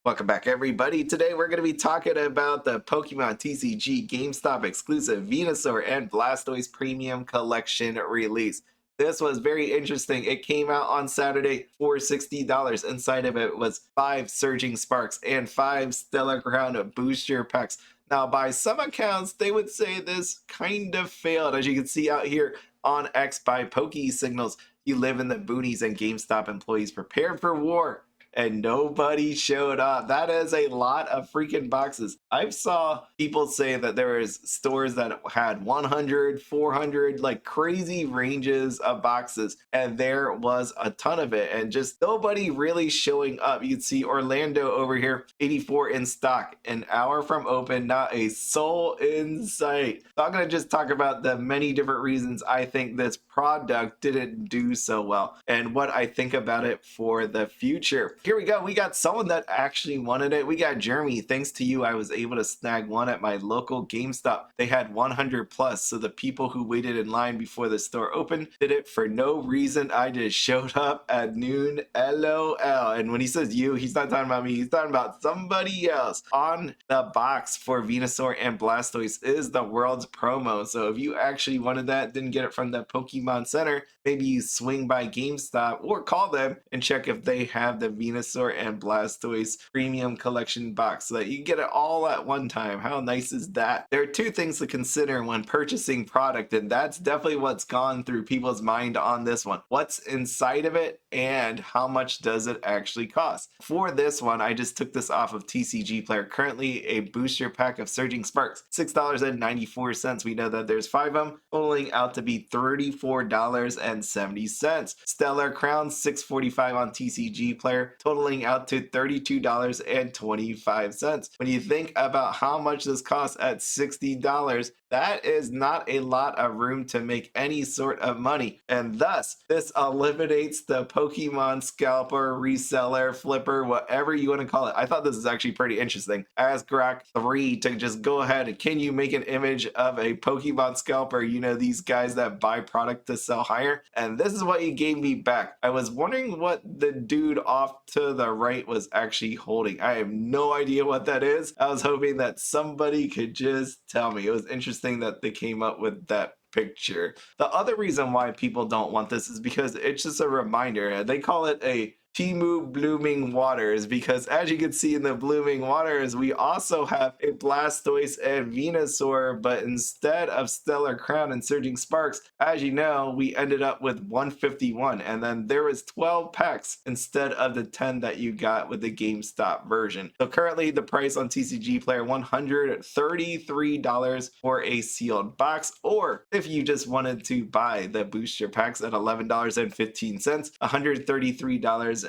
Welcome back, everybody. Today we're going to be talking about the Pokemon TCG GameStop exclusive Venusaur and Blastoise Premium Collection release. This was very interesting. It came out on Saturday for $60. Inside of it was 5 Surging Sparks and 5 Stellar Crown booster packs. Now, by some accounts, they would say this kind of failed. As you can see out here on X by Poke Signals, you live in the boonies and GameStop employees prepared for war and nobody showed up. That is a lot of freaking boxes. I saw people say that there is stores that had 100, 400, like crazy ranges of boxes, and there was a ton of it, and just nobody really showing up. You can see Orlando over here, 84 in stock, an hour from open, not a soul in sight. So I'm gonna just talk about the many different reasons I think this product didn't do so well and what I think about it for the future. Here we go. We got someone that actually wanted it. We got Jeremy. Thanks to you, I was able to snag one at my local GameStop. They had 100 plus, so the people who waited in line before the store opened did it for no reason. I just showed up at noon. LOL. And when he says you, he's not talking about me. He's talking about somebody else. On the box for Venusaur and Blastoise is the world's promo. So if you actually wanted that, didn't get it from the Pokemon Center, maybe you swing by GameStop or call them and check if they have the Venusaur and Blastoise premium collection box so that you get it all at one time. How nice is that? There are two things to consider when purchasing product, and that's definitely what's gone through people's mind on this one. What's inside of it and how much does it actually cost? For this one, I just took this off of TCG Player. Currently a booster pack of Surging Sparks, $6.94. We know that there's 5 of them, totaling out to be $34.70. Stellar Crown, $6.45 on TCG Player, totaling out to $32.25. When you think about how much this costs at $60, that is not a lot of room to make any sort of money, and thus this eliminates the Pokemon Scalper, reseller, flipper, whatever you want to call it. I thought this is actually pretty interesting. Ask Grok 3 to just go ahead and can you make an image of a Pokemon Scalper? You know, these guys that buy product to sell higher, and this is what he gave me back. I was wondering what the dude off to the right was actually holding. I have no idea what that is. I was hoping that somebody could just tell me. It was interesting that they came up with that picture. The other reason why people don't want this is because it's just a reminder. They call it a Timu blooming waters because as you can see in the blooming waters, we also have a Blastoise and Venusaur, but instead of Stellar Crown and Surging Sparks, as you know, we ended up with 151, and then there was 12 packs instead of the 10 that you got with the GameStop version. So currently the price on TCG Player, $133 for a sealed box, or if you just wanted to buy the booster packs at $11.15, $133.80.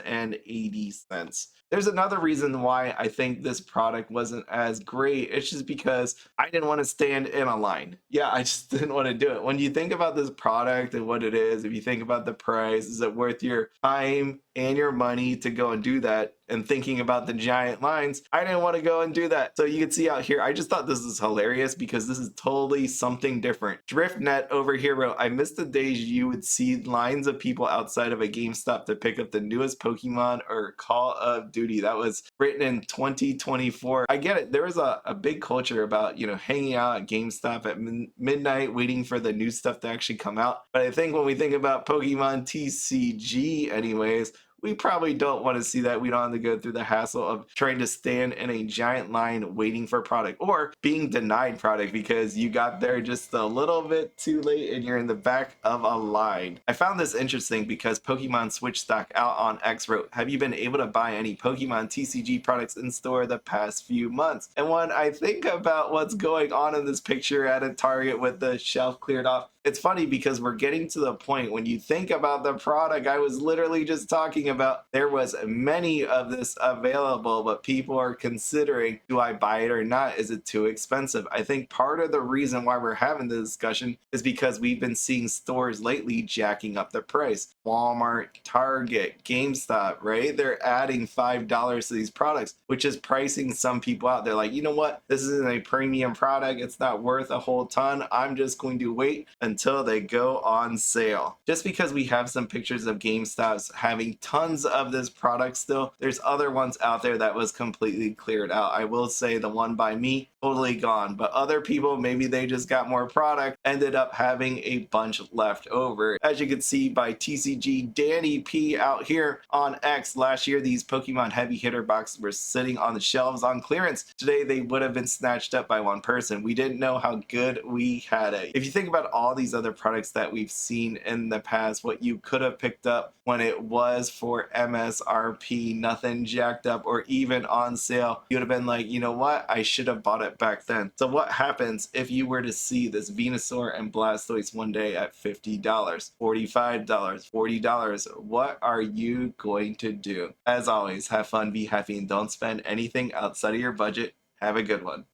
There's another reason why I think this product wasn't as great. It's just because I didn't want to stand in a line. Yeah, I just didn't want to do it. When you think about this product and what it is, if you think about the price, is it worth your time and your money to go and do that? And thinking about the giant lines, I didn't want to go and do that. So you can see out here, I just thought this is hilarious because this is totally something different. DriftNet over here wrote, I miss the days you would see lines of people outside of a GameStop to pick up the newest Pokemon or Call of Duty. That was written in 2024. I get it. There was a big culture about, you know, hanging out at GameStop at midnight waiting for the new stuff to actually come out. But I think when we think about Pokemon TCG anyways, we probably don't want to see that. We don't have to go through the hassle of trying to stand in a giant line waiting for product or being denied product because you got there just a little bit too late and you're in the back of a line. I found this interesting because Pokemon Switch Stock out on X wrote, have you been able to buy any Pokemon TCG products in store the past few months? And when I think about what's going on in this picture at a Target with the shelf cleared off, it's funny because we're getting to the point when you think about the product I was literally just talking about, there was many of this available, but people are considering, do I buy it or not? Is it too expensive? I think part of the reason why we're having the discussion is because we've been seeing stores lately jacking up the price. Walmart, Target, GameStop, right? They're adding $5 to these products, which is pricing some people out. They're like, you know what? This isn't a premium product. It's not worth a whole ton. I'm just going to wait until they go on sale. Just because we have some pictures of GameStops having tons of this product still, there's other ones out there that was completely cleared out. I will say the one by me, totally gone. But other people, maybe they just got more product, ended up having a bunch left over. As you can see by TCG Danny P out here on X, last year these Pokemon heavy hitter boxes were sitting on the shelves on clearance. Today they would have been snatched up by one person. We didn't know how good we had it. If you think about all these other products that we've seen in the past, what you could have picked up when it was for MSRP, nothing jacked up or even on sale, you would have been like, you know what, I should have bought it back then. So what happens if you were to see this Venusaur and Blastoise one day at $50, $45, $40? What are you going to do? As always, have fun, be happy, and don't spend anything outside of your budget. Have a good one.